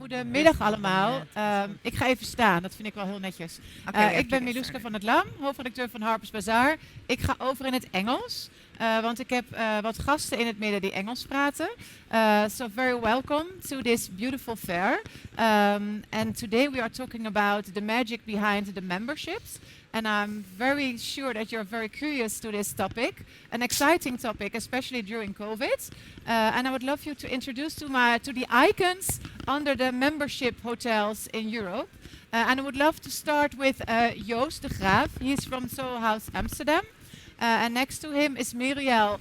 Goedemiddag allemaal. Ik ga even staan, dat vind ik wel heel netjes. Ik ben Miluska van het Lam, hoofdredacteur van Harper's Bazaar. Ik ga over in het Engels, want ik heb wat gasten in het midden die Engels praten. So very welcome to this beautiful fair. And today we are talking about the magic behind the memberships. And I'm very sure that you're very curious to this topic, an exciting topic, especially during COVID. And I would love you to introduce to the icons under the membership hotels in Europe. And I would love to start with Joost de Graaf. He's from Soho Amsterdam. And next to him is Muriel.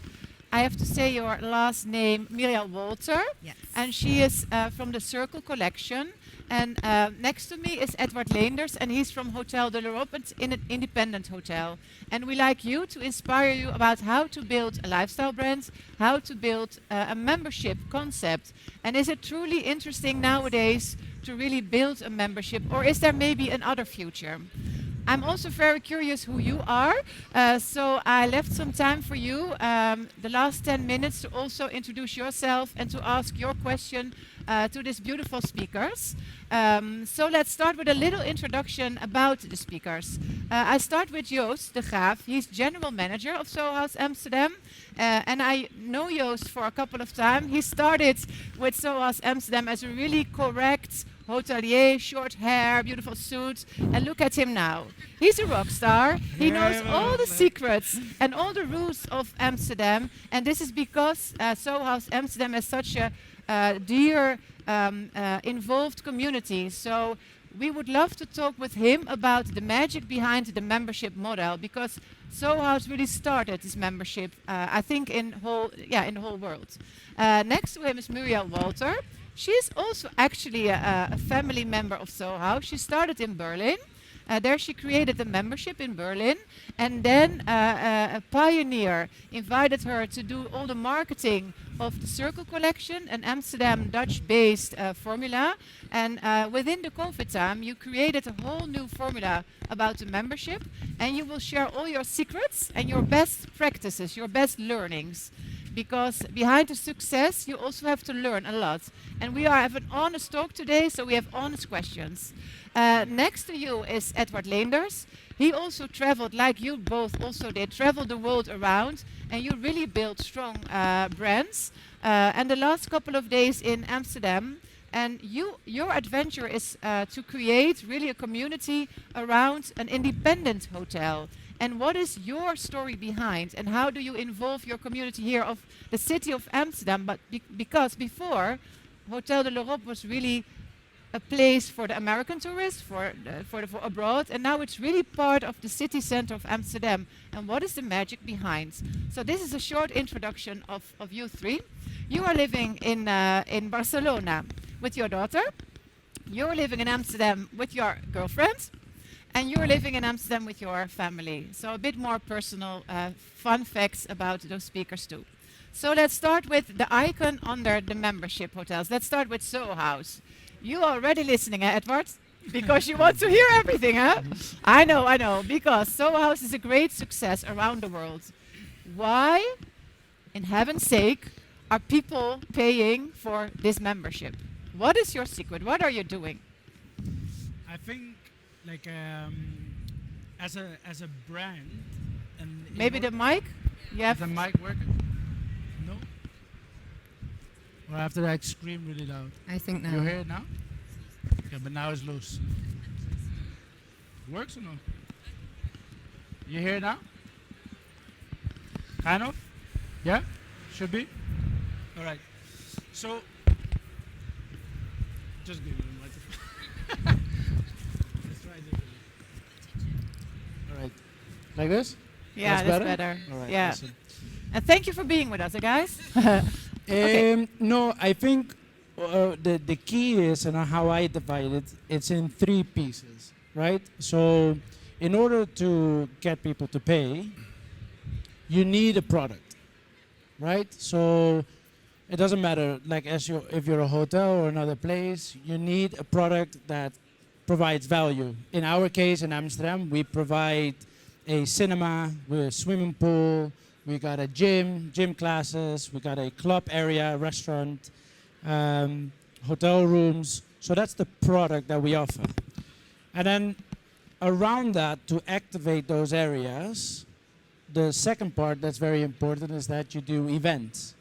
I have to say your last name, Muriel Walter. Yes. And she is from the Sircle collection. And next to me is Edward Leenders, and he's from Hotel de l'Europe, it's in an independent hotel. And we like you to inspire you about how to build a lifestyle brand, how to build a membership concept. And is it truly interesting nowadays to really build a membership, or is there maybe another future? I'm also very curious who you are, so I left some time for you, the last 10 minutes, to also introduce yourself and to ask your question to these beautiful speakers. So let's start with a little introduction about the speakers. I start with Joost de Graaf. He's general manager of Soho Amsterdam, and I know Joost for a couple of times. He started with Soho Amsterdam as a really correct hotelier, short hair, beautiful suit, and look at him now. He's a rock star. He knows all the secrets and all the rules of Amsterdam, and this is because Soho Amsterdam has such a dear, involved community. So we would love to talk with him about the magic behind the membership model, because Soho really started this membership, I think, in the whole world. Next to him is Muriel Walter. She's also actually a family member of Soho. She started in Berlin. There she created a membership in Berlin, and then a pioneer invited her to do all the marketing of the Sircle collection, an Amsterdam Dutch-based formula. And within the COVID time, you created a whole new formula about the membership, and you will share all your secrets and your best practices, your best learnings. Because behind the success, you also have to learn a lot. And we have an honest talk today, so we have honest questions. Next to you is Edward Leenders. He also traveled, like you both also did, traveled the world around, and you really built strong brands. And the last couple of days in Amsterdam, and your adventure is to create really a community around an independent hotel. And what is your story behind, and how do you involve your community here of the city of Amsterdam? But because before, Hotel de l'Europe was really a place for the American tourists, for abroad, and now it's really part of the city center of Amsterdam. And what is the magic behind? So this is a short introduction of you three. You are living in Barcelona with your daughter. You're living in Amsterdam with your girlfriend. And you're living in Amsterdam with your family. So a bit more personal, fun facts about those speakers too. So let's start with the icon under the membership hotels. Let's start with Soho House. You are already listening, Edward? Because you want to hear everything, huh? I know, because Soho House is a great success around the world. Why, in heaven's sake, are people paying for this membership? What is your secret? What are you doing? I think, like as a brand, and maybe the mic. Yeah. Is the mic working? No. Or after I scream really loud. I think now. You hear it now? Okay, but now it's loose. Works or no? You hear it now? Kind of. Yeah. Should be. All right. So just give me the microphone. Right. Like this? Yeah, that's better. All right, yeah. awesome. And thank you for being with us, guys. Okay. No, I think the key is, and how I divide it, it's in 3 pieces, right? So in order to get people to pay, you need a product, right? So it doesn't matter, like if you're a hotel or another place, you need a product that provides value. In our case, in Amsterdam, we provide a cinema with a swimming pool, we got a gym classes, we got a club area, restaurant, hotel rooms. So that's the product that we offer. And then around that, to activate those areas, the second part that's very important is that you do events,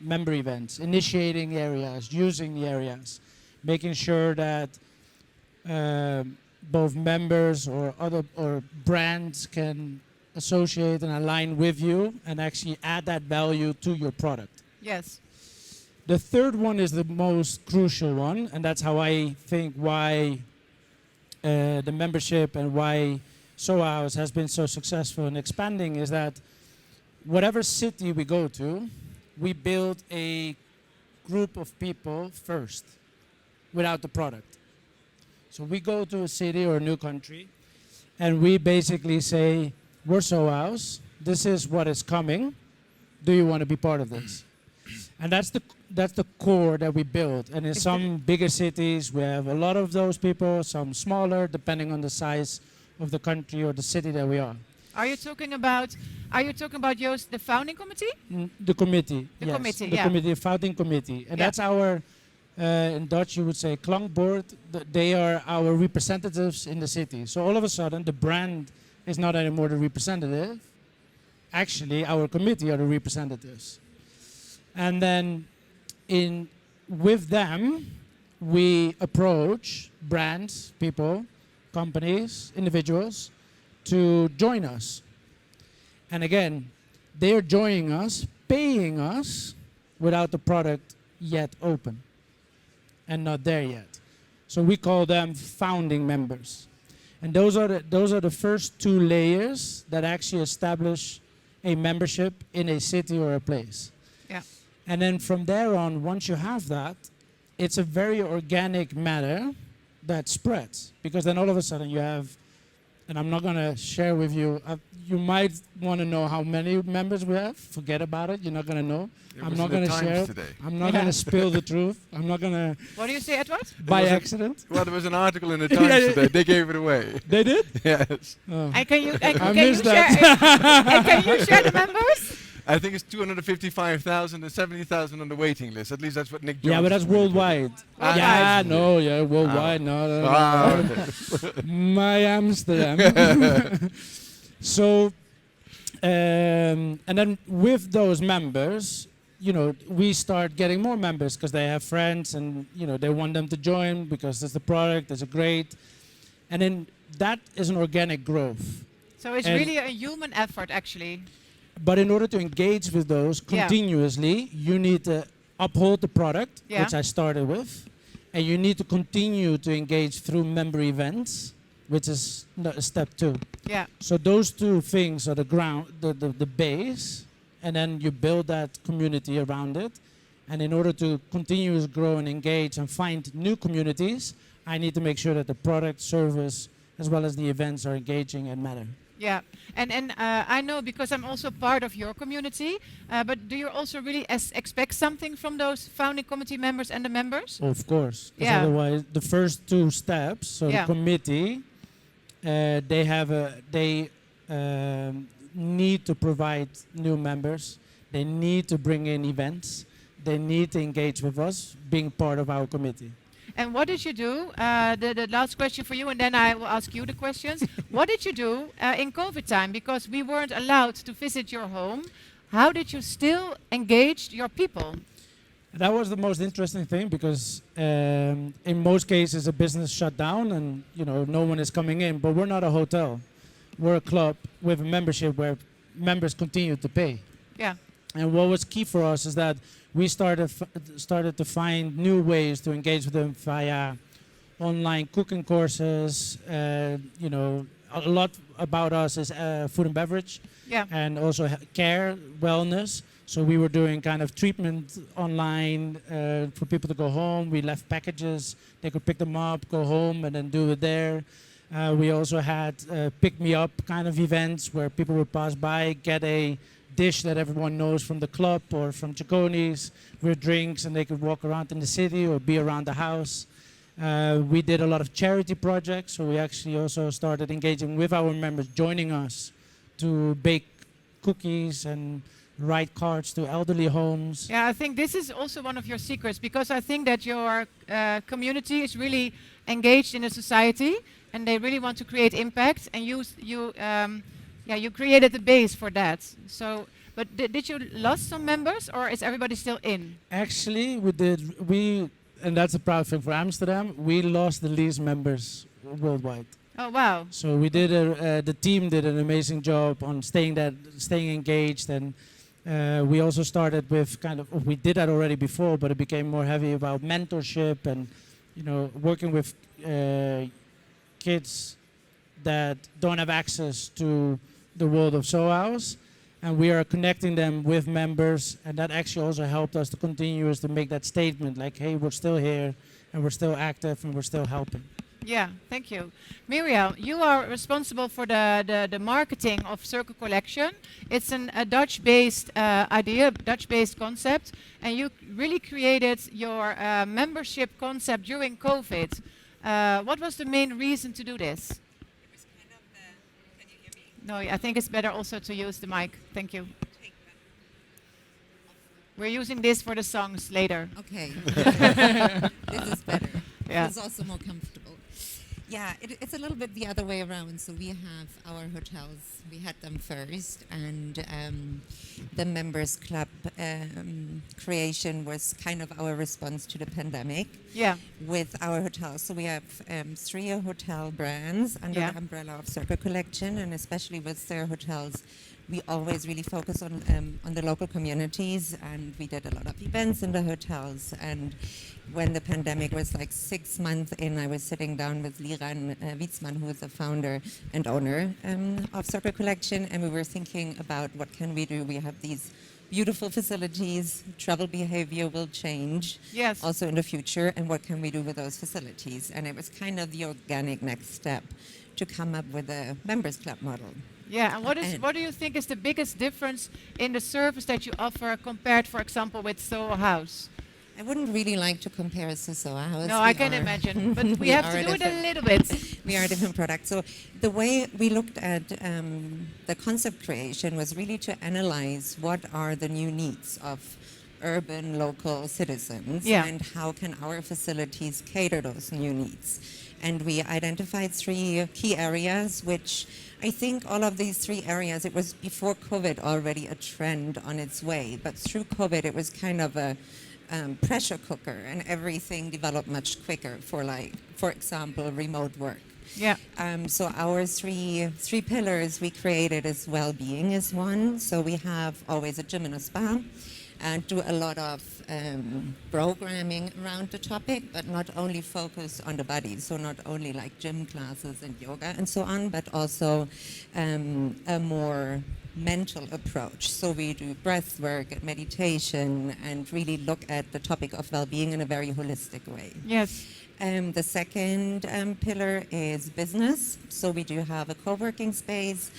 member events, initiating areas, using the areas, making sure that both members or other or brands can associate and align with you and actually add that value to your product. Yes. The third one is the most crucial one, and that's how I think why the membership and why Soho House has been so successful in expanding is that whatever city we go to, we build a group of people first without the product. So we go to a city or a new country and we basically say, we're Soho House, this is what is coming, do you want to be part of this? And that's the core that we build. And in some bigger cities, we have a lot of those people, some smaller, depending on the size of the country or the city that we are. Are you talking about Joost, the founding committee? The committee. The yes. committee, the yeah. committee, founding committee. And Yeah. that's our, in Dutch you would say klankbord. They are our representatives in the city. So all of a sudden, the brand is not anymore the representative. Actually, our committee are the representatives. And then with them, we approach brands, people, companies, individuals to join us. And again, they're joining us, paying us without the product yet open and not there yet. So we call them founding members. And those are the first two layers that actually establish a membership in a city or a place. Yeah. And then from there on, once you have that, it's a very organic matter that spreads. Because then all of a sudden you have, and I'm not going to share with you, you might want to know how many members we have. Forget about it. You're not going to know. I'm not going to share it. I'm not going to spill the truth. I'm not going to... What do you say, Edward? By accident. Well, there was an article in the Times today. They gave it away. They did? Yes. Oh. And can you missed share? And can you share the members? I think it's 255,000 and 70,000 on the waiting list. At least that's what Nick Jones. Yeah, but that's worldwide. Ah, Yeah, nice. no, yeah, worldwide. No. Ah, okay. My Amsterdam. So, and then with those members, we start getting more members because they have friends and, they want them to join because there's the product, there's a great. And then that is an organic growth. So it's really a human effort, actually. But in order to engage with those continuously, you need to uphold the product, which I started with, and you need to continue to engage through member events, which is step 2. Yeah. So those two things are the ground, the base, and then you build that community around it. And in order to continuously grow and engage and find new communities, I need to make sure that the product, service, as well as the events are engaging and matter. Yeah, and I know because I'm also part of your community, but do you also really expect something from those founding committee members and the members? Of course. 'Cause Yeah. otherwise, the first two steps, so the committee, they need to provide new members. They need to bring in events. They need to engage with us, being part of our committee. And what did you do? The last question for you, and then I will ask you the questions. What did you do in COVID time? Because we weren't allowed to visit your home. How did you still engage your people? That was the most interesting thing because in most cases a business shut down and no one is coming in. But we're not a hotel. We're a club with a membership where members continue to pay. Yeah. And what was key for us is that we started to find new ways to engage with them via online cooking courses. A lot about us is food and beverage, and also care, wellness. So we were doing kind of treatment online for people to go home. We left packages; they could pick them up, go home, and then do it there. We also had pick-me-up kind of events where people would pass by, get a dish that everyone knows from the club or from Chiconi's with drinks, and they could walk around in the city or be around the house. We did a lot of charity projects, so we actually also started engaging with our members, joining us to bake cookies and ride carts to elderly homes. Yeah, I think this is also one of your secrets, because I think that your community is really engaged in a society and they really want to create impact, and you created the base for that. So, but did you lost some members, or is everybody still in? Actually, we and that's a proud thing for Amsterdam. We lost the least members worldwide. Oh wow! So we did the team did an amazing job on staying engaged, and we also started with we did that already before, but it became more heavy about mentorship and working with kids that don't have access to the world of Soho House, and we are connecting them with members, and that actually also helped us to continue to make that statement, like, hey, we're still here, and we're still active, and we're still helping. Yeah, thank you. Miriam, you are responsible for the marketing of Sircle Collection. It's a Dutch-based idea, Dutch-based concept, and you really created your membership concept during COVID. What was the main reason to do this? It was kind of can you hear me? No, I think it's better also to use the mic. Thank you. Take that. We're using this for the songs later. Okay. This is better. Yeah. It's also more comfortable. Yeah, it's a little bit the other way around. So we have our hotels. We had them first, and the members club creation was kind of our response to the pandemic. Yeah. With our hotels. So we have 3 hotel brands under the umbrella of Sircle Collection, and especially with their hotels, we always really focus on the local communities, and we did a lot of events in the hotels. And when the pandemic was like 6 months in, I was sitting down with Liran Witzmann, who is the founder and owner of Sircle Collection, and we were thinking about what can we do. We have these beautiful facilities, travel behavior will change also in the future, and what can we do with those facilities? And it was kind of the organic next step to come up with a members club model. Yeah, and what do you think is the biggest difference in the service that you offer compared, for example, with Soho House? I wouldn't really like to compare us to Soho House. No, I can imagine, but we have to do it a little bit. We are a different product. So the way we looked at the concept creation was really to analyze what are the new needs of urban local citizens and how can our facilities cater those new needs. And we identified 3 key areas, which I think all of these 3 areas, it was before COVID already a trend on its way, but through COVID it was kind of a pressure cooker, and everything developed much quicker for example, remote work. Yeah. So our three pillars we created is well-being is one. So we have always a gym and a spa, and do a lot of programming around the topic, but not only focus on the body. So not only like gym classes and yoga and so on, but also a more mental approach. So we do breath work, meditation, and really look at the topic of well-being in a very holistic way. Yes. The second pillar is business. So we do have a co-working space.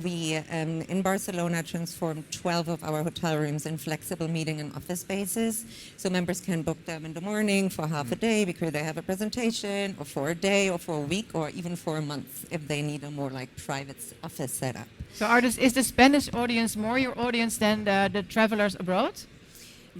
We, in Barcelona, transformed 12 of our hotel rooms in flexible meeting and office spaces. So members can book them in the morning for half a day because they have a presentation, or for a day, or for a week, or even for a month if they need a more like private office setup. So is the Spanish audience more your audience than the travelers abroad?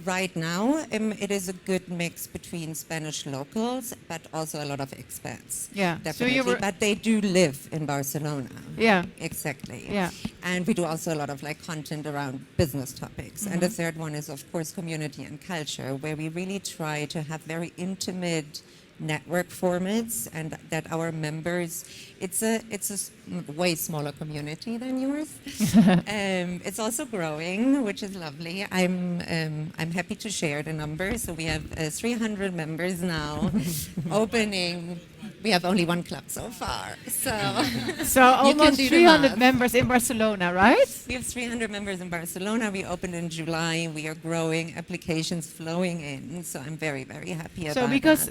Right now, it is a good mix between Spanish locals, but also a lot of expats. Yeah. Definitely. So but they do live in Barcelona. Yeah. Exactly. Yeah. And we do also a lot of like content around business topics. And the third one is, of course, community and culture, where we really try to have very intimate network formats, and that our members, it's a way smaller community than yours. It's also growing, which is lovely. I'm happy to share the numbers. So we have 300 members now. Opening, we have only 1 club so far. So almost 300 members in Barcelona, right? We have 300 members in Barcelona. We opened in July. We are growing, applications flowing in. So I'm very, very happy about that. So because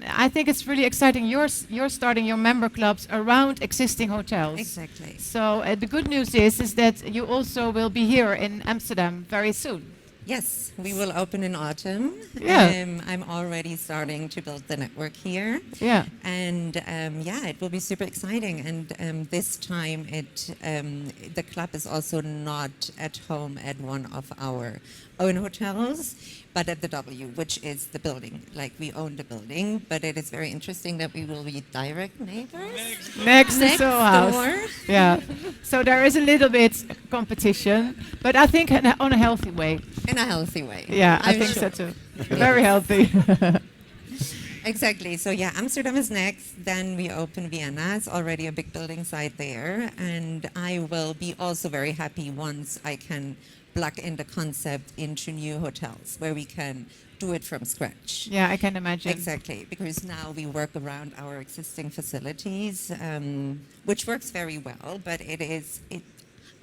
I think it's really exciting. You're starting your member clubs around existing hotels. Exactly. So the good news is that you also will be here in Amsterdam very soon. Yes, we will open in autumn. Yeah. I'm already starting to build the network here. Yeah. And yeah, it will be super exciting. And this time, the club is also not at home at one of our own hotels, but at the W, which is the building. Like, we own the building, but it is very interesting that we will be direct neighbors. Next to Soho House. door. Yeah. So there is a little bit competition, but I think on a healthy way. In a healthy way. Yeah, I I'm think sure. so too. Very healthy. Exactly. So yeah, Amsterdam is next. Then we open Vienna. It's already a big building site there. And I will be also very happy once I can plug in the concept into new hotels where we can do it from scratch. Yeah, I can imagine. Exactly, because now we work around our existing facilities, which works very well, but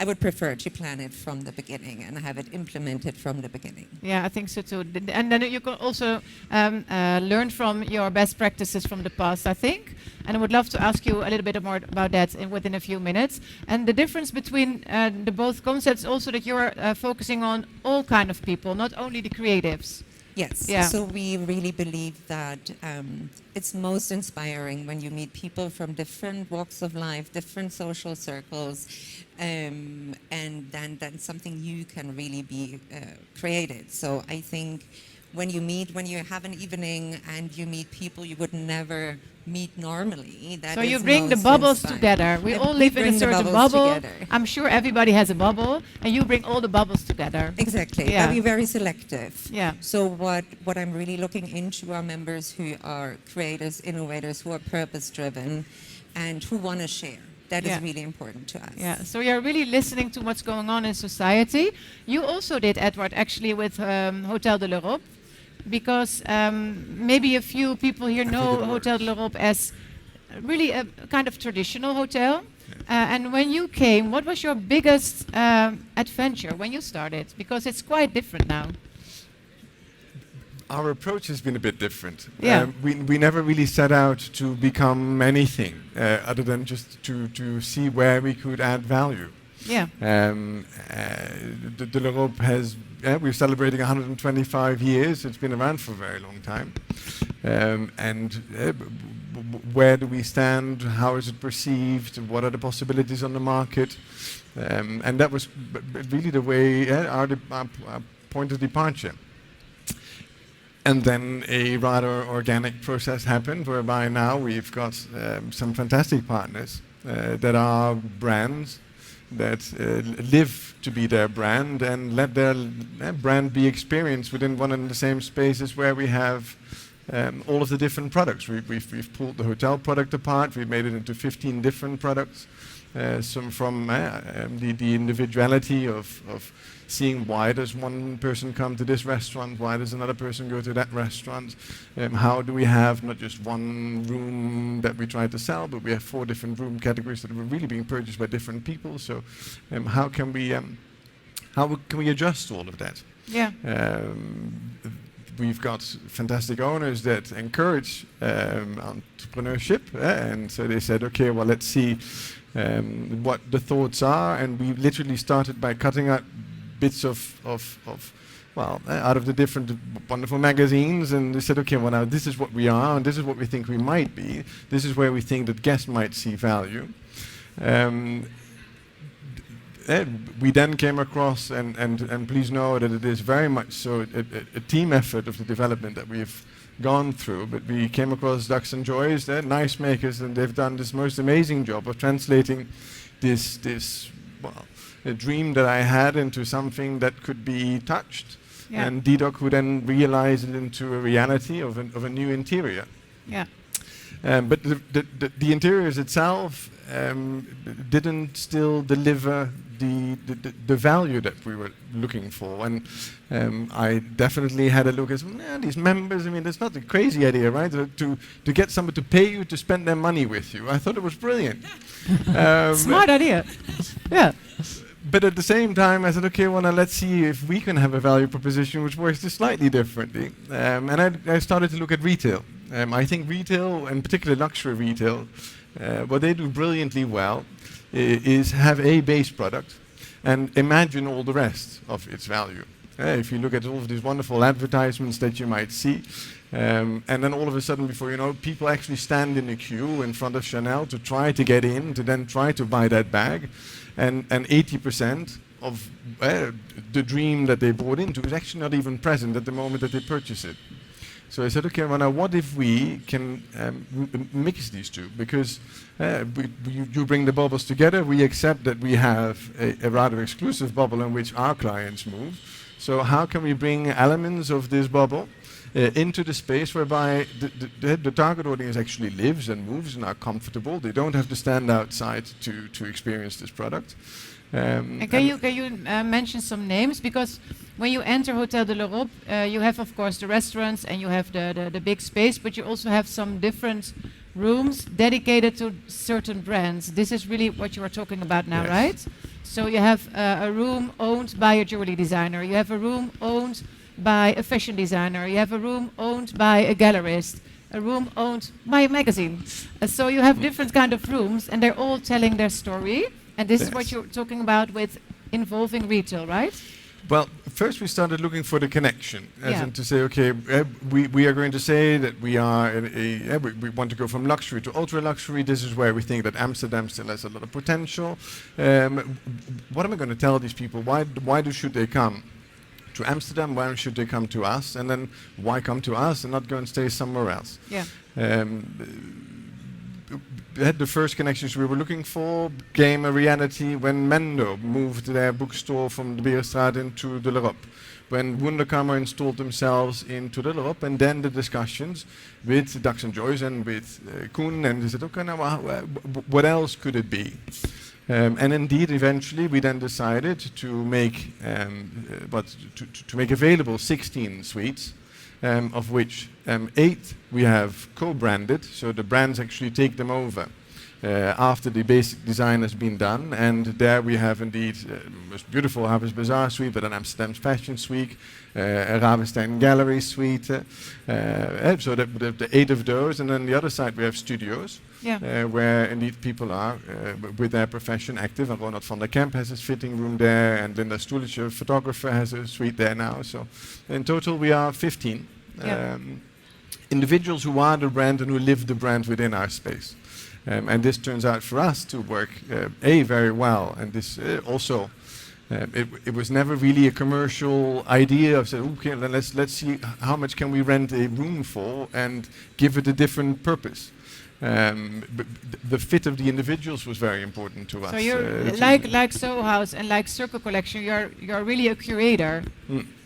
I would prefer to plan it from the beginning and have it implemented from the beginning. Yeah, I think so too. And then you can also learn from your best practices from the past, I think. And I would love to ask you a little bit more about that within a few minutes. And the difference between the both concepts also that you're focusing on all kind of people, not only the creatives. Yes. Yeah. So we really believe that it's most inspiring when you meet people from different walks of life, different social circles, and then something new can really be created. So I think when you have an evening and you meet people you would never meet normally. That So is you bring the most bubbles inspiring. together. We Yeah, all we live in a bring the certain bubbles bubble. together. I'm sure everybody has a bubble, and you bring all the bubbles together. Exactly. Yeah. But we're very selective. Yeah. So what I'm really looking into are members who are creators, innovators, who are purpose-driven, and who want to share. That is Yeah. really important to us. Yeah, so you're really listening to what's going on in society. You also did, Edward, actually with Hotel de l'Europe, because maybe a few people here know Hotel de l'Europe as really a kind of traditional hotel. And when you came, what was your biggest adventure when you started? Because it's quite different now. Our approach has been a bit different. Yeah. We never really set out to become anything other than just to see where we could add value. Yeah. De l'Europe has, we're celebrating 125 years. It's been around for a very long time. Where do we stand? How is it perceived? What are the possibilities on the market? And that was really the way, our point of departure. And then a rather organic process happened, whereby now we've got some fantastic partners that are brands that live to be their brand and let their brand be experienced within one and the same spaces where we have all of the different products. We've pulled the hotel product apart. We've made it into 15 different products. Some from the individuality of seeing why does one person come to this restaurant, why does another person go to that restaurant, how do we have not just one room that we try to sell, but we have 4 different room categories that were really being purchased by different people. So how can we adjust all of that? Yeah. We've got fantastic owners that encourage entrepreneurship, and so they said, okay, well, let's see what the thoughts are, and we literally started by cutting out bits out of the different wonderful magazines, and they said, okay, well, now this is what we are, and this is what we think we might be. This is where we think that guests might see value. We then came across, and please know that it is very much so a team effort of the development that we've gone through, but we came across Ducks and Joys, they're nice makers, and they've done this most amazing job of translating this a dream that I had into something that could be touched. Yeah. And DDoC would then realize it into a reality of a new interior. Yeah. But the interiors itself didn't still deliver the value that we were looking for. And I definitely had a look at these members. I mean, it's not a crazy idea, right? To get somebody to pay you to spend their money with you. I thought it was brilliant. Smart idea. Yeah. But at the same time, I said, okay, well, now let's see if we can have a value proposition which works just slightly differently. And I started to look at retail. I think retail, and particularly luxury retail, what they do brilliantly well is have a base product and imagine all the rest of its value. If you look at all of these wonderful advertisements that you might see, and then all of a sudden, before you know, people actually stand in a queue in front of Chanel to try to get in, to then try to buy that bag, and 80% of the dream that they bought into is actually not even present at the moment that they purchase it. So I said, okay, well now what if we can mix these two? Because you bring the bubbles together, we accept that we have a rather exclusive bubble in which our clients move. So how can we bring elements of this bubble into the space whereby the target audience actually lives and moves and are comfortable? They don't have to stand outside to experience this product. And can you mention some names? Because when you enter Hotel de l'Europe, you have, of course, the restaurants and you have the big space, but you also have some different rooms dedicated to certain brands. This is really what you are talking about now, Yes. right? So you have a room owned by a jewelry designer. You have a room owned by a fashion designer. You have a room owned by a gallerist. A room owned by a magazine. So you have different kind of rooms, and they're all telling their story. And this is what Yes. you're talking about with involving retail, right? Well, first we started looking for the connection, as Yeah. in to say, okay, we are going to say that we are we want to go from luxury to ultra luxury. This is where we think that Amsterdam still has a lot of potential. What am I going to tell these people? Why should they come to Amsterdam? Why should they come to us? And then why come to us and not go and stay somewhere else? Yeah. The first connections we were looking for came a reality when Mendo moved their bookstore from the Beerstraat into de l'Europe, when Wunderkammer installed themselves into de l'Europe, and then the discussions with Dax and Joyce and with Koen, and they said, okay, now what else could it be? And indeed, eventually, we then decided to make to make available 16 suites. Of which 8 we have co-branded, so the brands actually take them over after the basic design has been done, and there we have indeed most beautiful Harper's Bazaar suite, but an Amsterdam's Fashion Suite, a Ravenstein Gallery suite, so the 8 of those, and then the other side we have studios, where indeed people are with their profession active, and Ronald van der Kemp has his fitting room there, and Linda Stulic, a photographer, has a suite there now. So in total we are 15 individuals who are the brand and who live the brand within our space. And this turns out for us to work very well, and this also it was never really a commercial idea of saying, okay, then let's see how much can we rent a room for and give it a different purpose. But the fit of the individuals was very important to us. So you're like Soho House and like Sircle Collection. You're really a curator.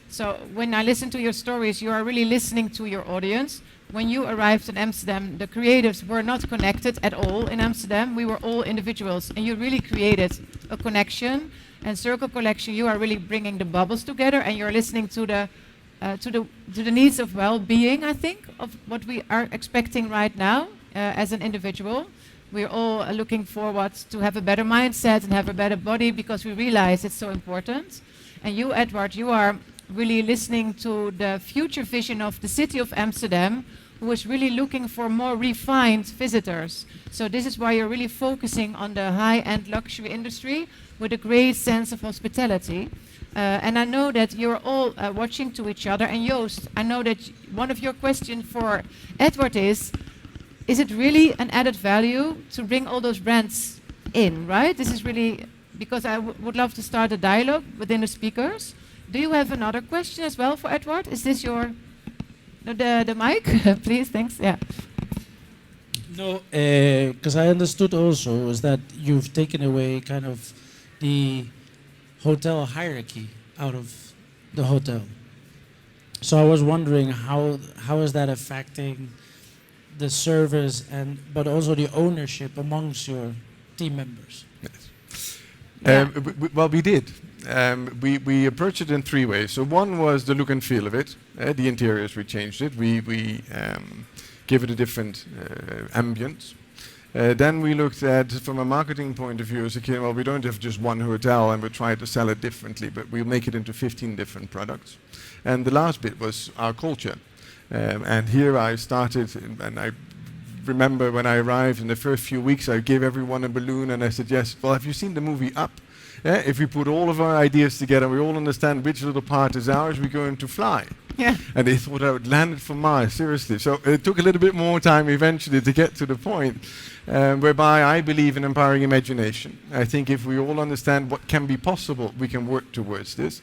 So when I listen to your stories, you are really listening to your audience. When you arrived in Amsterdam, the creatives were not connected at all in Amsterdam. We were all individuals, and you really created a connection. And Sircle Collection, you are really bringing the bubbles together, and you're listening to the needs of well-being, I think, of what we are expecting right now as an individual. We're all looking forward to have a better mindset and have a better body because we realize it's so important. And you, Edward, you are really listening to the future vision of the city of Amsterdam, who is really looking for more refined visitors. So this is why you're really focusing on the high-end luxury industry with a great sense of hospitality. And I know that you're all watching to each other. And Joost, I know that one of your questions for Edward is it really an added value to bring all those brands in, right? This is really, because I would love to start a dialogue within the speakers. Do you have another question as well for Edward? Is this your, the mic? Please, thanks, yeah. No, because I understood also is that you've taken away kind of the hotel hierarchy out of the hotel. So I was wondering how is that affecting the service but also the ownership amongst your team members? Yes. Well, we did. We approached it in 3 ways. So one was the look and feel of it. The interiors, we changed it. We give it a different ambience. Then we looked at, from a marketing point of view, okay, well, we don't have just one hotel and we try to sell it differently, but we'll make it into 15 different products. And the last bit was our culture. And here I started, and I remember when I arrived in the first few weeks, I gave everyone a balloon and I said, yes, well, have you seen the movie Up? if we put all of our ideas together, we all understand which little part is ours, we're going to fly. Yeah. And they thought I would land it from Mars, seriously. So it took a little bit more time eventually to get to the point whereby I believe in empowering imagination. I think if we all understand what can be possible, we can work towards this.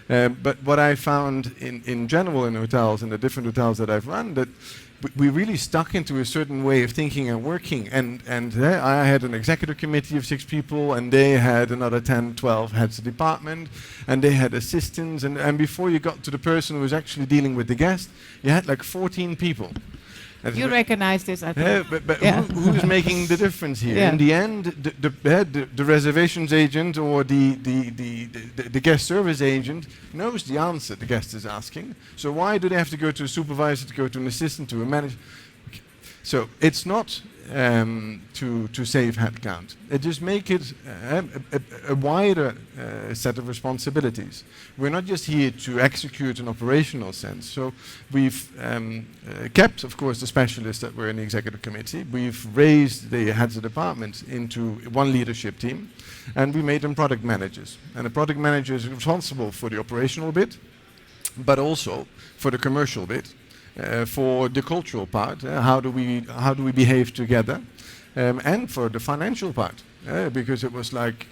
But what I found in general in hotels, in the different hotels that I've run, that we really stuck into a certain way of thinking and working. And I had an executive committee of 6 people, and they had another 10, 12 heads of department, and they had assistants. And before you got to the person who was actually dealing with the guest, you had like 14 people. And You recognize this, I think. but Yeah. who's making the difference here? Yeah. In the end, the reservations agent or the guest service agent knows the answer the guest is asking. So why do they have to go to a supervisor, to go to an assistant, to a manager? Okay. So it's not to save headcount. It just make it a wider set of responsibilities. We're not just here to execute an operational sense. So we've kept, of course, the specialists that were in the executive committee. We've raised the heads of departments into one leadership team, and we made them product managers. And the product manager is responsible for the operational bit, but also for the commercial bit. For the cultural part, how do we behave together, and for the financial part, because it was like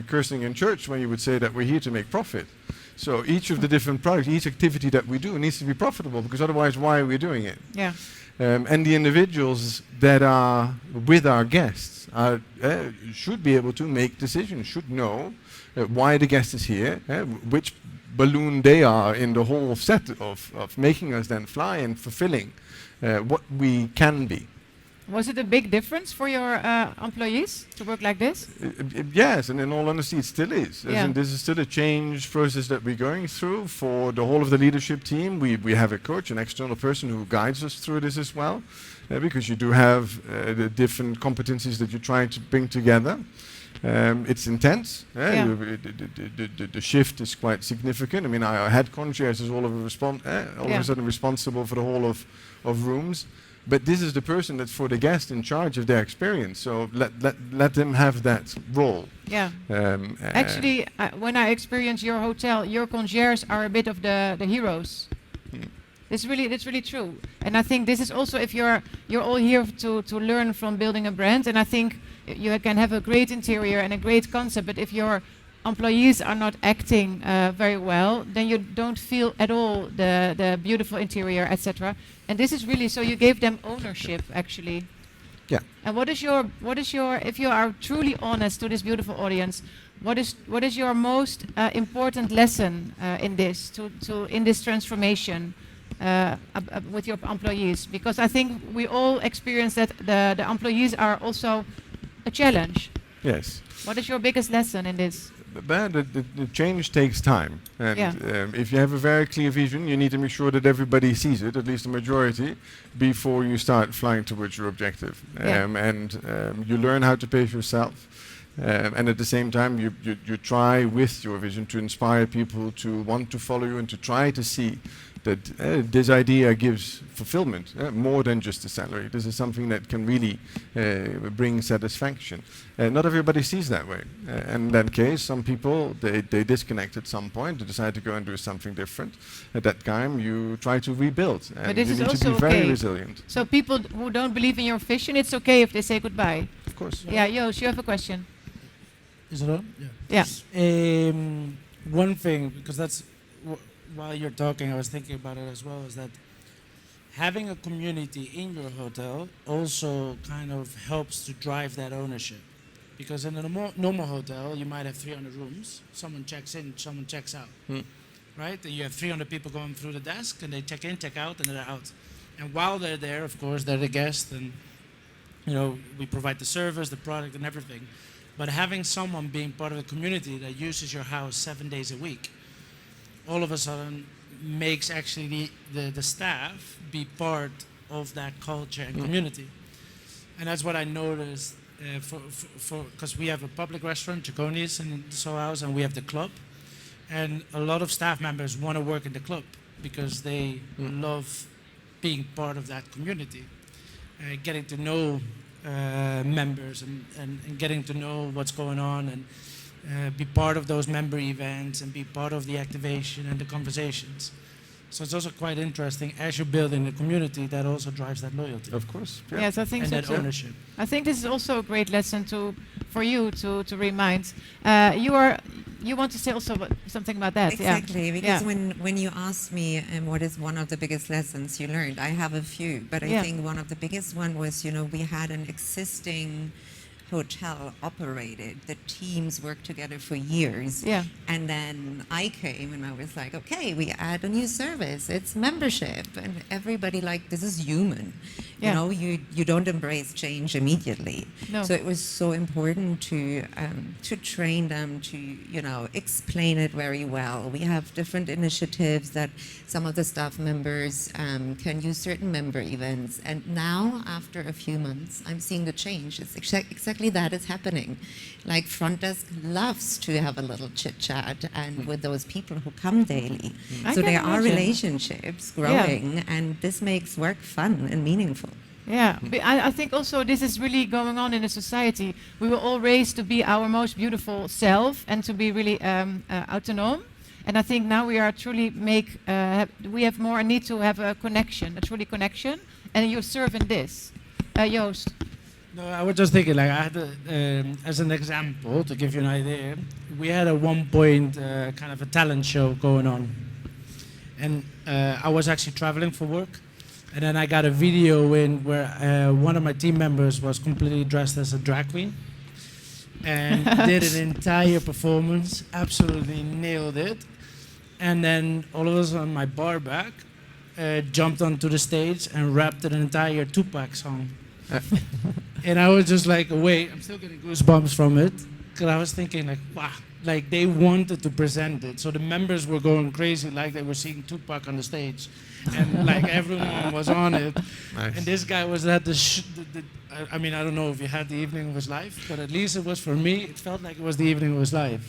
cursing in church when you would say that we're here to make profit. So each of the different products, each activity that we do needs to be profitable, because otherwise, why are we doing it? Yeah. And the individuals that are with our guests should be able to make decisions, should know why the guest is here, which balloon they are in the whole set of making us then fly and fulfilling what we can be. Was it a big difference for your employees to work like this? Yes, and in all honesty, it still is. As Yeah. in, this is still a change process that we're going through for the whole of the leadership team. We have a coach, an external person who guides us through this as well, because you do have the different competencies that you're trying to bring together. It's intense. Yeah. The shift is quite significant. I mean, our head concierge is all of a sudden responsible for the whole of rooms. But this is the person that's for the guest in charge of their experience. So let them have that role. Yeah. Actually, when I experience your hotel, your concierges are a bit of the heroes. It's really true. And I think this is also, if you're all here to learn from building a brand, and I think you can have a great interior and a great concept, but if your employees are not acting very well, then you don't feel at all the beautiful interior, etc. And this is really, so you gave them ownership, actually. Yeah. And what is your, if you are truly honest to this beautiful audience, what is your most important lesson in this transformation with your employees? Because I think we all experience that the employees are also a challenge. Yes. What is your biggest lesson in this? But the change takes time, and if you have a very clear vision, you need to make sure that everybody sees it, at least the majority, before you start flying towards your objective. You learn how to pace yourself, and at the same time, you try with your vision to inspire people to want to follow you and to try to see that this idea gives fulfillment, more than just a salary. This is something that can really bring satisfaction. Not everybody sees that way. And in that case, some people, they disconnect at some point, they decide to go and do something different. At that time, you try to rebuild. And But this you is need also to be very okay. resilient. So people who don't believe in your vision, it's okay if they say goodbye. Of course. Yeah, Joost, you have a question. Is it on? Yeah. Yeah. One thing, because that's while you're talking, I was thinking about it as well, is that having a community in your hotel also kind of helps to drive that ownership. Because in a normal hotel, you might have 300 rooms. Someone checks in, someone checks out, right? And you have 300 people going through the desk, and they check in, check out, and they're out. And while they're there, of course, they're the guest, and we provide the service, the product, and everything. But having someone being part of the community that uses your house 7 days a week, all of a sudden makes actually the staff be part of that culture and community. And that's what I noticed because we have a public restaurant, Chaconi's in the Soho House, and we have the club. And a lot of staff members want to work in the club because they love being part of that community, getting to know members and getting to know what's going on. And be part of those member events and be part of the activation and the conversations. So it's also quite interesting as you're building a community that also drives that loyalty Of course. Yeah. Yes, I think and so that too. ownership. I think this is also a great lesson for you to remind. You want to say also something about that? Exactly, Yeah. because Yeah. when you asked me what is one of the biggest lessons you learned, I have a few, but I Yeah. think one of the biggest one was, we had an existing hotel operated. The teams worked together for years. Yeah. And then I came and I was like, okay, we add a new service. It's membership. And everybody this is human. Yeah. You don't embrace change immediately. No. So it was so important to train them to, explain it very well. We have different initiatives that some of the staff members can use certain member events. And now, after a few months, I'm seeing the change. It's exactly that is happening. Like front desk loves to have a little chit chat and with those people who come daily. I So can there are imagine. relationships growing, and this makes work fun and meaningful. Yeah, but I think also this is really going on in a society. We were all raised to be our most beautiful self and to be really autonomous. And I think now we are truly we have more need to have a connection, a truly connection. And you serve in this, Joost. No, I was just thinking, like, I had, as an example, to give you an idea, we had at one point kind of a talent show going on. And I was actually traveling for work. And then I got a video in where one of my team members was completely dressed as a drag queen and did an entire performance, absolutely nailed it. And then all of a sudden my bar back jumped onto the stage and rapped an entire Tupac song. And I was just like, wait, I'm still getting goosebumps from it. Because I was thinking like, wow, like they wanted to present it. So the members were going crazy like they were seeing Tupac on the stage. And like everyone was on it. Nice. And this guy was at I mean, I don't know if he had the evening of his life, but at least it was for me, it felt like it was the evening of his life.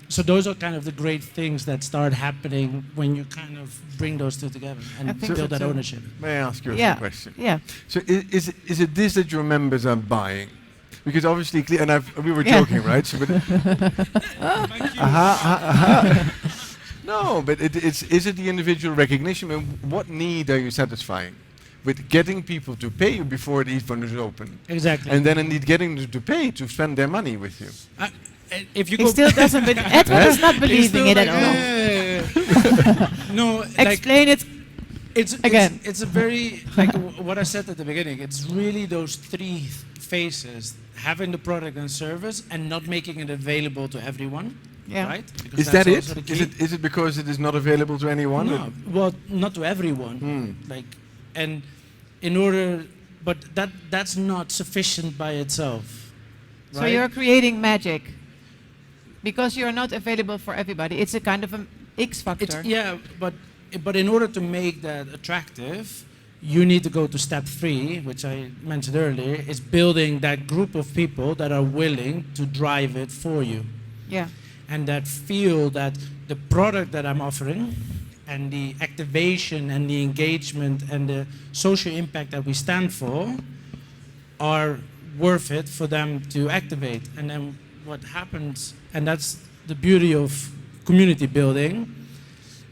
So those are kind of the great things that start happening when you kind of bring those two together and I think build so that too. ownership. May I ask you Yeah. a question? Yeah. So is it this that your members are buying? Because obviously, and we were Yeah. joking, right? So, but no, but is it the individual recognition? I mean, what need are you satisfying? With getting people to pay you before the even is open. Exactly. And then indeed getting them to pay to spend their money with you. If you He go still doesn't believe. Edward is not believing it at all. No, like Explain it. Again. It's a very like what I said at the beginning. It's really those three phases: having the product and service, and not making it available to everyone. Yeah. Right? Because Is that's that it? also the Is key. it because it is not available to anyone? No, well, not to everyone. Like, and in order, but that's not sufficient by itself. So right? you're creating magic because you're not available for everybody. It's a kind of an X factor. Yeah, but in order to make that attractive, you need to go to step 3, which I mentioned earlier, is building that group of people that are willing to drive it for you. Yeah. And that feel that the product that I'm offering and the activation and the engagement and the social impact that we stand for are worth it for them to activate. And then what happens, and that's the beauty of community building,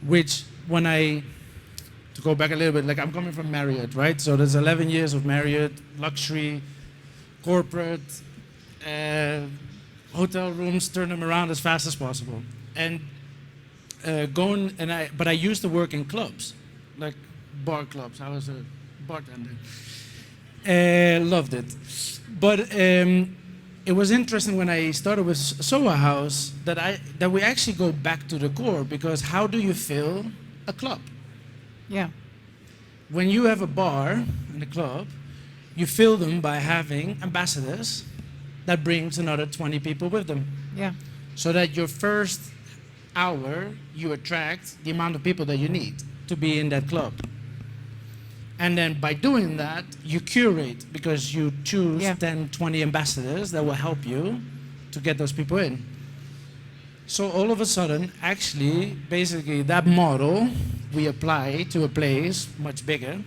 which when to go back a little bit, like I'm coming from Marriott, right? So there's 11 years of Marriott, luxury, corporate, hotel rooms, turn them around as fast as possible. And but I used to work in clubs, like bar clubs. I was a bartender. Loved it. But it was interesting when I started with Soho House that we actually go back to the core, because how do you fill a club? Yeah. When you have a bar in a club, you fill them by having ambassadors that brings another 20 people with them. Yeah. So that your first hour, you attract the amount of people that you need to be in that club. And then by doing that, you curate, because you choose 10, 20 ambassadors that will help you to get those people in. So all of a sudden, actually, basically that model we apply to a place much bigger,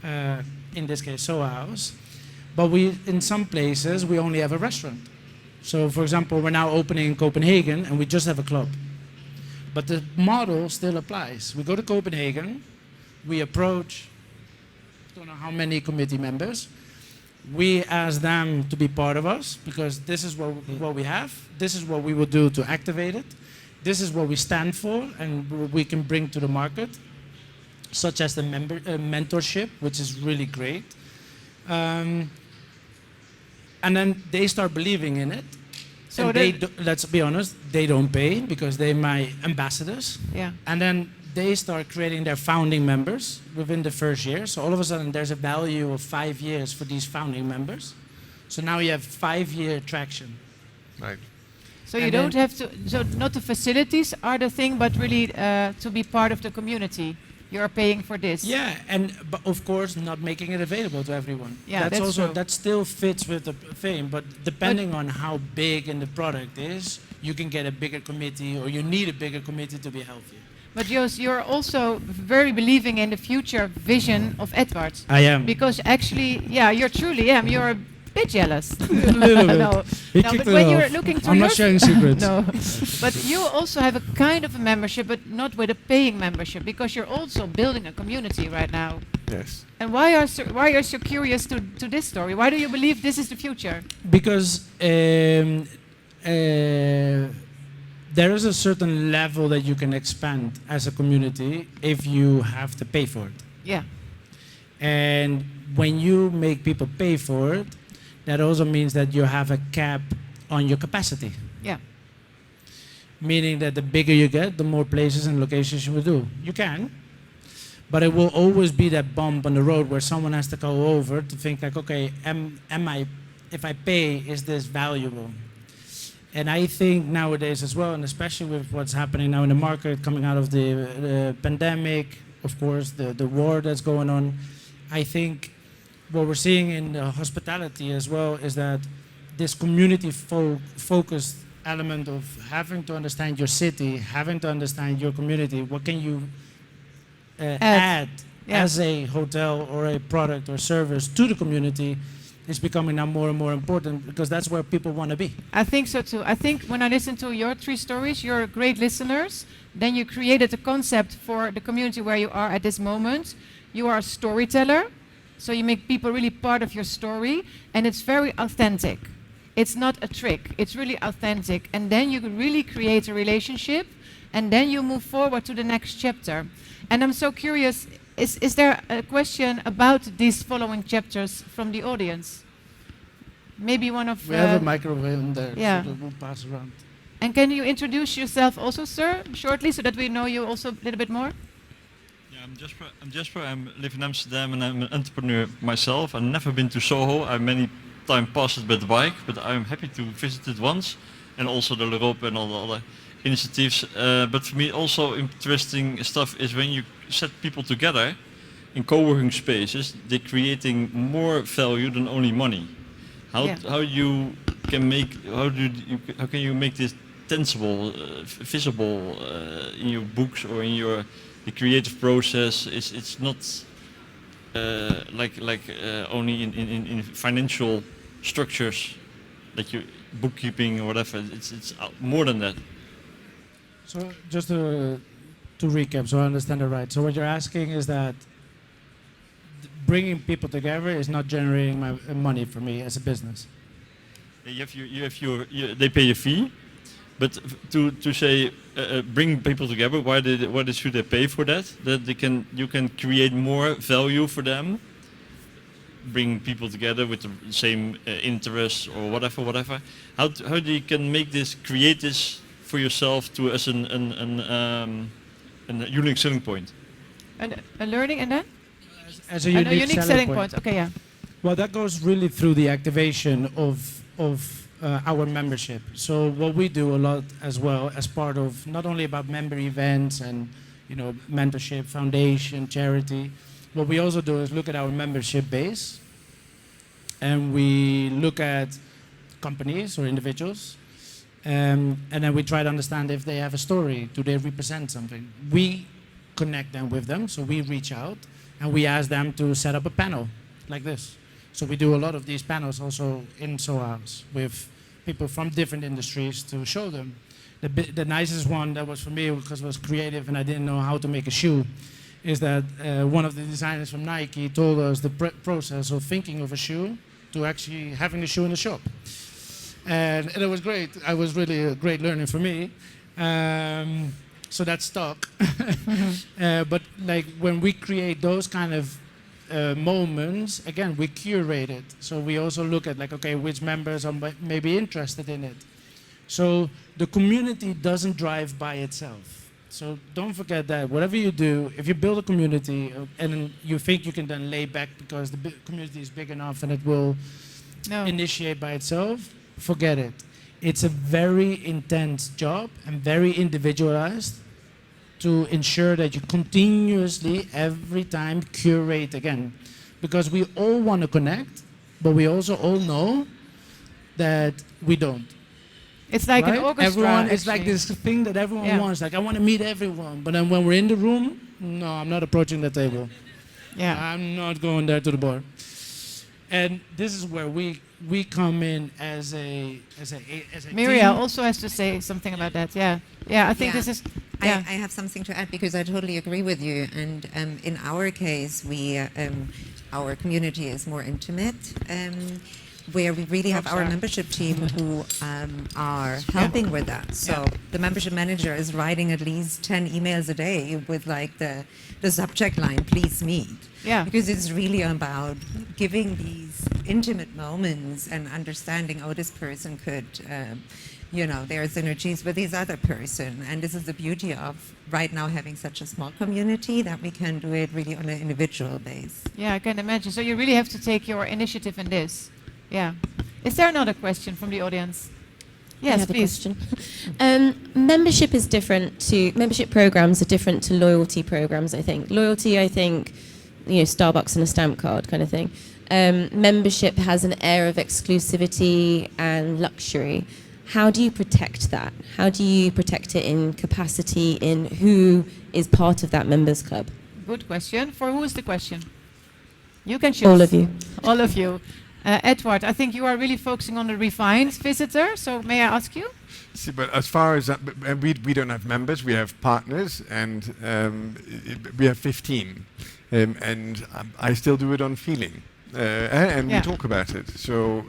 in this case Soho House, but in some places we only have a restaurant. So, for example, we're now opening in Copenhagen, and we just have a club. But the model still applies. We go to Copenhagen, we approach, don't know how many committee members. We ask them to be part of us because this is what we have. This is what we will do to activate it. This is what we stand for and we can bring to the market, such as the mentorship, which is really great. And then they start believing in it. So let's be honest, they don't pay because they're my ambassadors. Yeah. And then they start creating their founding members within the first year. So all of a sudden there's a value of 5 years for these founding members. So now you have 5-year traction. Right. So you don't have to, so not the facilities are the thing, but really to be part of the community. You're paying for this. Yeah, but of course not making it available to everyone. Yeah, that's also true. that still fits with the thing, but depending on how big and the product is, you can get a bigger committee or you need a bigger committee to be healthy. But Joost, you're also very believing in the future vision of Edward. I am. Because actually, yeah, you truly am. You're a bit jealous. A little bit. No, He no, kicked but it when off. you're looking to I'm not sharing secrets. No, but you also have a kind of a membership, but not with a paying membership, because you're also building a community right now. Yes. And why are you so curious to this story? Why do you believe this is the future? Because there is a certain level that you can expand as a community if you have to pay for it. Yeah. And when you make people pay for it, that also means that you have a cap on your capacity. Yeah. Meaning that the bigger you get, the more places and locations you will do. You can, but it will always be that bump on the road where someone has to go over to think like, okay, if I pay, is this valuable? And I think nowadays as well, and especially with what's happening now in the market, coming out of the pandemic, of course, the war that's going on, I think what we're seeing in the hospitality as well is that this community-focused element of having to understand your city, having to understand your community, what can you add as a hotel or a product or service to the community, is becoming now more and more important because that's where people want to be. I think so too. I think when I listen to your 3 stories, you're great listeners. Then you created a concept for the community where you are at this moment. You are a storyteller, so you make people really part of your story, and it's very authentic. It's not a trick, it's really authentic. And then you really create a relationship, and then you move forward to the next chapter. And I'm so curious, is there a question about these following chapters from the audience? Maybe one of... We have a microphone there, yeah. so that will pass around. And can you introduce yourself also, sir, shortly, so that we know you also a little bit more? Yeah, I'm Jasper. I live in Amsterdam and I'm an entrepreneur myself. I've never been to Soho. I many times passed it by the bike, but I'm happy to visit it once. And also the L'Europe and all the other initiatives. But for me also interesting stuff is when you set people together in co-working spaces, they're creating more value than only money. How can you make this tangible, visible in your books or in the creative process? It's not only in financial structures, like your bookkeeping or whatever. It's more than that. So just to recap, so I understand it right. So what you're asking is that bringing people together is not generating my money for me as a business. They pay a fee, but to say bring people together, why should they pay for that? That you can create more value for them. Bring people together with the same interests or whatever. How do you can make this, create this for yourself to as a unique selling point? And a learning and then? As a unique selling point. Okay, yeah. Well, that goes really through the activation of our membership. So what we do a lot as well, as part of not only about member events and mentorship, foundation, charity, what we also do is look at our membership base, and we look at companies or individuals, and then we try to understand if they have a story. Do they represent something? We connect them with them, so we reach out and we ask them to set up a panel like this. So we do a lot of these panels also in Soho House with people from different industries to show them. The nicest one that was for me, because it was creative and I didn't know how to make a shoe, is that one of the designers from Nike told us the process of thinking of a shoe to actually having the shoe in the shop. And it was great. It was really a great learning for me. So that stuck. But like when we create those kind of moments, again, we curate it. So we also look at like, okay, which members are maybe interested in it. So the community doesn't drive by itself. So don't forget that whatever you do, if you build a community and you think you can then lay back because the community is big enough and it will initiate by itself, forget it. It's a very intense job and very individualized to ensure that you continuously, every time, curate again. Because we all want to connect, but we also all know that we don't. It's like an orchestra. Everyone, it's like this thing that everyone wants. Like, I want to meet everyone. But then when we're in the room, no, I'm not approaching the table. Yeah. I'm not going there to the bar. And this is where we come in as a Miriam team. also has to say something about that. Yeah. Yeah, I think this is... Yeah. I have something to add because I totally agree with you. And in our case, our community is more intimate, where we really have our membership team who are helping with that. So the membership manager is writing at least 10 emails a day with like the subject line, please meet. Yeah. Because it's really about giving these intimate moments and understanding, oh, this person could, there are synergies with this other person. And this is the beauty of right now having such a small community that we can do it really on an individual base. Yeah, I can imagine. So you really have to take your initiative in this. Yeah. Is there another question from the audience? Yes, I have please. a question. Membership programs are different to loyalty programs, I think. Loyalty, I think, Starbucks and a stamp card kind of thing. Membership has an air of exclusivity and luxury. How do you protect that? How do you protect it in capacity, in who is part of that members club? Good question. For who is the question? You can choose. All of you. All of you. Edward, I think you are really focusing on the refined visitor, so may I ask you? See, but as far as that, we don't have members, we have partners, and we have 15. And I still do it on feeling. And we talk about it. So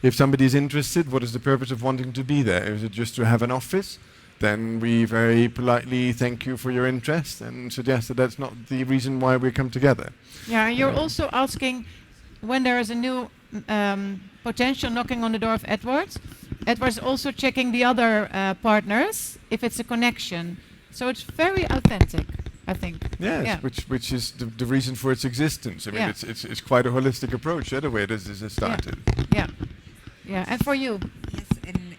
if somebody is interested, what is the purpose of wanting to be there? Is it just to have an office? Then we very politely thank you for your interest and suggest that that's not the reason why we come together. Yeah, and you're also asking when there is a new potential knocking on the door of Edward's. Edward's also checking the other partners if it's a connection. So it's very authentic, I think. Yes, yeah. which is the reason for its existence. I mean, it's quite a holistic approach, the way this has started. Yeah, yeah. And for you? Yes,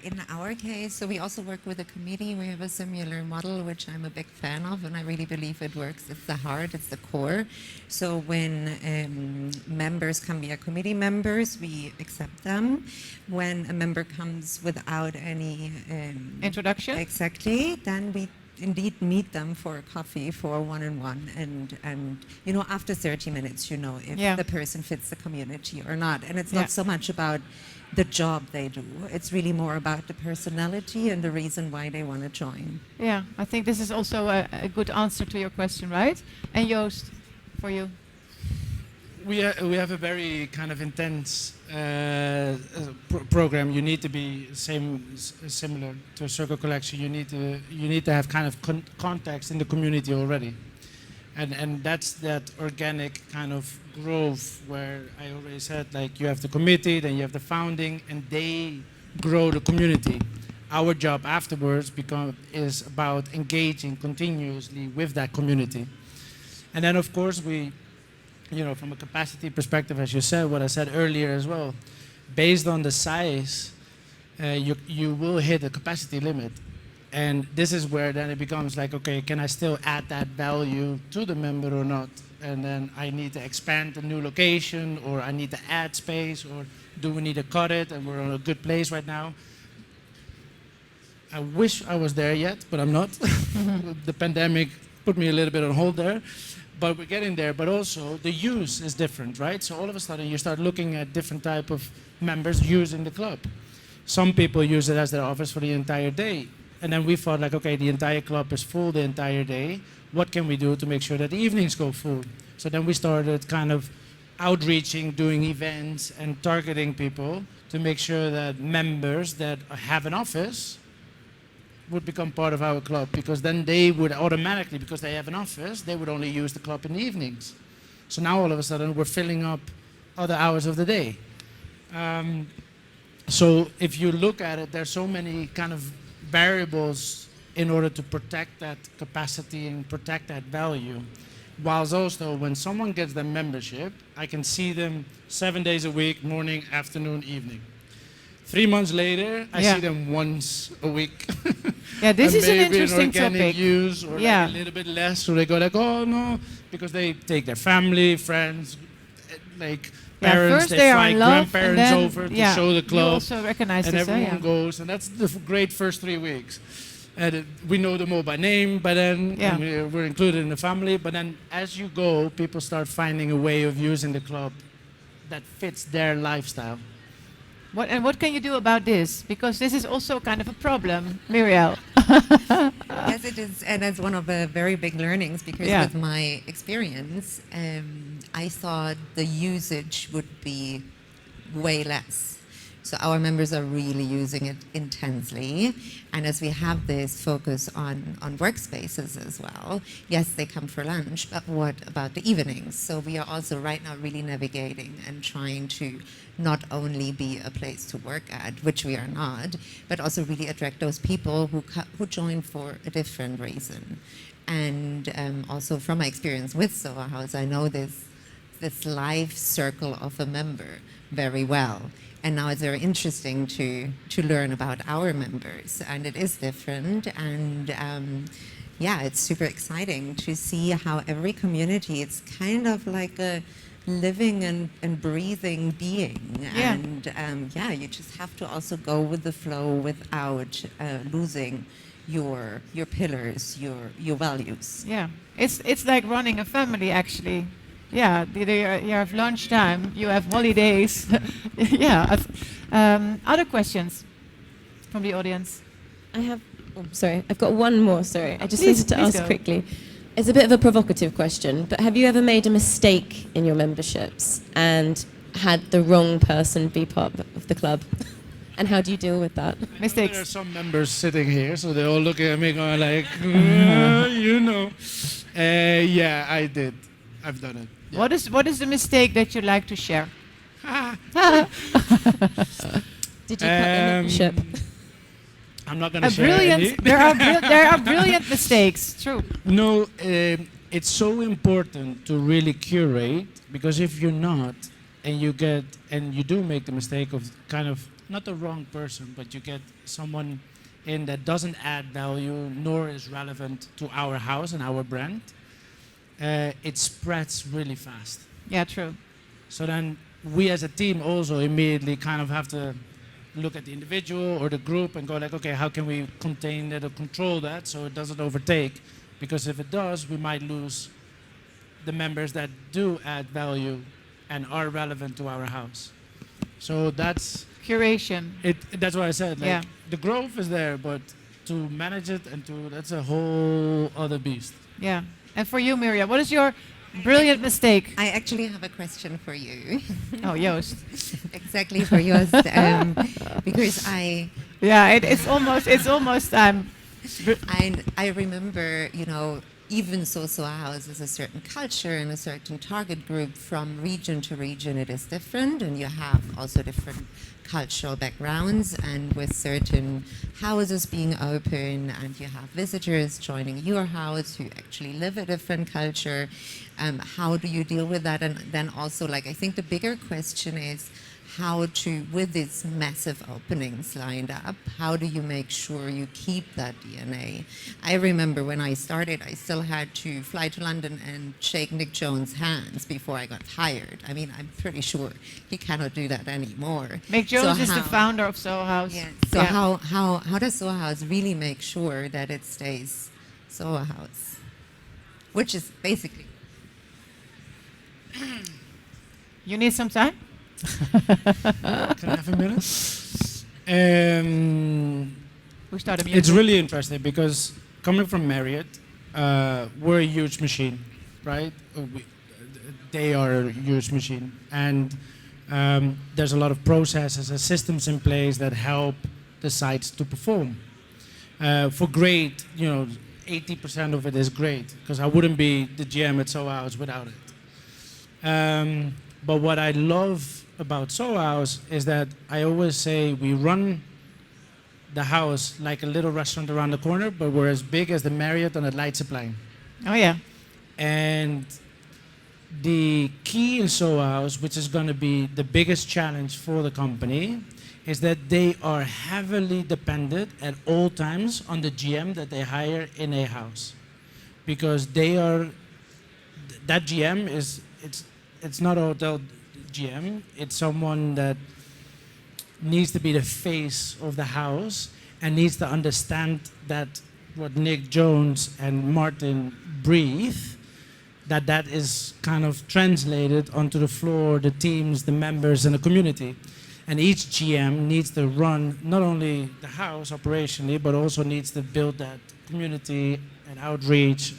in our case, so we also work with a committee. We have a similar model, which I'm a big fan of, and I really believe it works. It's the heart, it's the core. So when members can be committee members, we accept them. When a member comes without any introduction, exactly, then we indeed meet them for a coffee for one-on-one, and after 30 minutes, if the person fits the community or not. And it's not so much about the job they do. It's really more about the personality and the reason why they want to join. Yeah, I think this is also a good answer to your question, right? And Joost, for you? We have a very kind of intense program. You need to be similar to a Sircle collection. You need to have kind of contacts in the community already, and that's that organic kind of growth where I already said, like, you have the committee, then you have the founding, and they grow the community. Our job afterwards is about engaging continuously with that community, and then of course we. From a capacity perspective, as you said, what I said earlier as well, based on the size, you will hit a capacity limit. And this is where then it becomes like, okay, can I still add that value to the member or not? And then I need to expand the new location, or I need to add space, or do we need to cut it? And we're in a good place right now. I wish I was there yet, but I'm not. The pandemic put me a little bit on hold there. But we're getting there, but also the use is different, right? So all of a sudden you start looking at different type of members using the club. Some people use it as their office for the entire day. And then we thought like, okay, the entire club is full the entire day. What can we do to make sure that the evenings go full? So then we started kind of outreaching, doing events and targeting people to make sure that members that have an office would become part of our club, because then they would automatically, because they have an office, they would only use the club in the evenings. So now all of a sudden we're filling up other hours of the day. So if you look at it, there's so many kind of variables in order to protect that capacity and protect that value. Whilst also, when someone gets their membership, I can see them 7 days a week, morning, afternoon, evening. 3 months later, I see them once a week. Yeah, this is an maybe interesting organic topic. use, or like a little bit less, so they go like, oh no, because they take their family, friends, like parents, first they they are fly in love, and grandparents then, over to show the you club, also recognize and this, everyone goes, and that's the great first 3 weeks. And we know them all by name, but then and we're included in the family. But then as you go, people start finding a way of using the club that fits their lifestyle. What can you do about this? Because this is also kind of a problem, Muriel. Yes, it is, and that's one of the very big learnings, because with my experience, I thought the usage would be way less. So our members are really using it intensely. And as we have this focus on workspaces as well, yes, they come for lunch, but what about the evenings? So we are also right now really navigating and trying to not only be a place to work at, which we are not, but also really attract those people who join for a different reason. And also from my experience with Soho House, I know this life circle of a member very well. And now it's very interesting to learn about our members, and it is different. And it's super exciting to see how every community, it's kind of like a living and breathing being. Yeah. And you just have to also go with the flow without losing your pillars, your values. Yeah, it's like running a family, actually. Yeah, you have lunchtime, you have holidays. Other questions from the audience? I've got one more, sorry. I just wanted to ask go. quickly. It's a bit of a provocative question, but have you ever made a mistake in your memberships and had the wrong person be part of the club? And how do you deal with that? Mistakes. There are some members sitting here, so they're all looking at me going like, I did. I've done it. Yeah. What is the mistake that you like to share? Did you cut the membership? I'm not going to share any. There are brilliant mistakes. True. No, it's so important to really curate, because if you're not, and you do make the mistake of kind of not the wrong person, but you get someone in that doesn't add value nor is relevant to our house and our brand, it spreads really fast. Yeah, true. So then we as a team also immediately kind of have to look at the individual or the group and go like, okay, how can we contain that or control that so it doesn't overtake? Because if it does, we might lose the members that do add value and are relevant to our house. So that's curation. That's what I said. Like, the growth is there, but to manage it that's a whole other beast. Yeah. And for you, Miriam, what is your brilliant mistake? I actually have a question for you. Oh, Joost. Exactly for Joost, because it's almost. I remember, even Soho House is a certain culture and a certain target group. From region to region, it is different, and you have also different cultural backgrounds, and with certain houses being open, and you have visitors joining your house who actually live a different culture. How do you deal with that? And then also, I think the bigger question is how to, with these massive openings lined up, how do you make sure you keep that DNA? I remember when I started, I still had to fly to London and shake Nick Jones' hands before I got hired. I mean, I'm pretty sure he cannot do that anymore. Nick Jones is the founder of Soho House. Yeah. So how does Soho House really make sure that it stays Soho House? Which is basically... You need some time? Can I have a minute? We started It's really interesting because coming from Marriott, we're a huge machine, right? They are a huge machine, and there's a lot of processes and systems in place that help the sites to perform. For great, 80% of it is great, because I wouldn't be the GM at Soho House without it. But what I love about Soho House is that I always say we run the house like a little restaurant around the corner, but we're as big as the Marriott on a light supply. Oh yeah. And the key in Soho House, which is going to be the biggest challenge for the company, is that they are heavily dependent at all times on the GM that they hire in a house, because that GM it's not a hotel GM, it's someone that needs to be the face of the house and needs to understand that what Nick Jones and Martin breathe, that is kind of translated onto the floor, the teams, the members, and the community. And each GM needs to run not only the house operationally, but also needs to build that community and outreach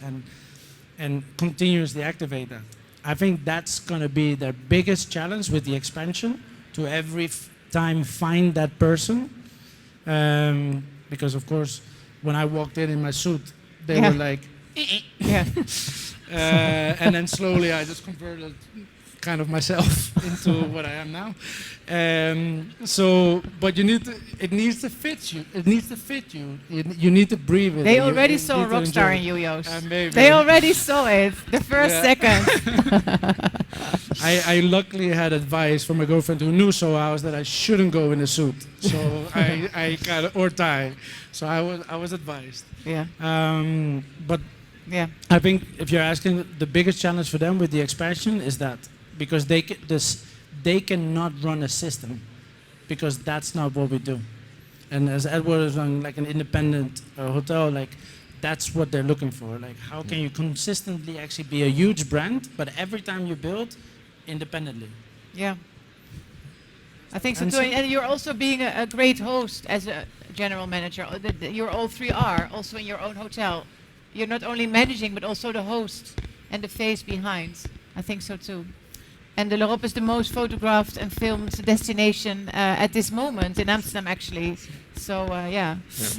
and continuously activate that. I think that's going to be their biggest challenge with the expansion, to every time find that person. Because of course, when I walked in my suit, they were like, Yeah. and then slowly I just converted kind of myself into what I am now. But it needs to fit you. It needs to fit you. You need to breathe it. They already saw a rock star in you, Joost. They already saw it the first second. I luckily had advice from my girlfriend who knew Soho House that I shouldn't go in a suit, so I got or tie. So I was advised. Yeah. But Yeah. I think if you're asking, the biggest challenge for them with the expansion is that, because they cannot run a system, because that's not what we do. And as Edward is running like an independent hotel, like that's what they're looking for. Like, how can you consistently actually be a huge brand, but every time you build independently? Yeah. I think so too. And you're also being a great host as a general manager. You're all three are also in your own hotel. You're not only managing, but also the host and the face behind. I think so too. And de l'Europe is the most photographed and filmed destination at this moment in Amsterdam, actually. So yeah.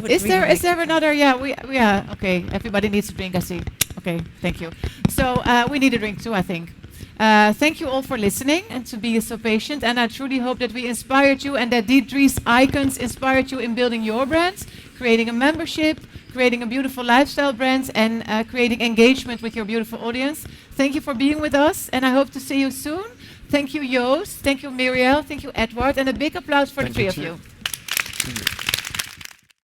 Is there another? Yeah. Okay. Everybody needs a drink, I see. Okay. Thank you. So we need a drink too, I think. Thank you all for listening and to be so patient. And I truly hope that we inspired you and that these icons inspired you in building your brand, creating a membership, creating a beautiful lifestyle brand, and creating engagement with your beautiful audience. Thank you for being with us, and I hope to see you soon. Thank you, Joost. Thank you, Muriel. Thank you, Edward. And a big applause for the three of you.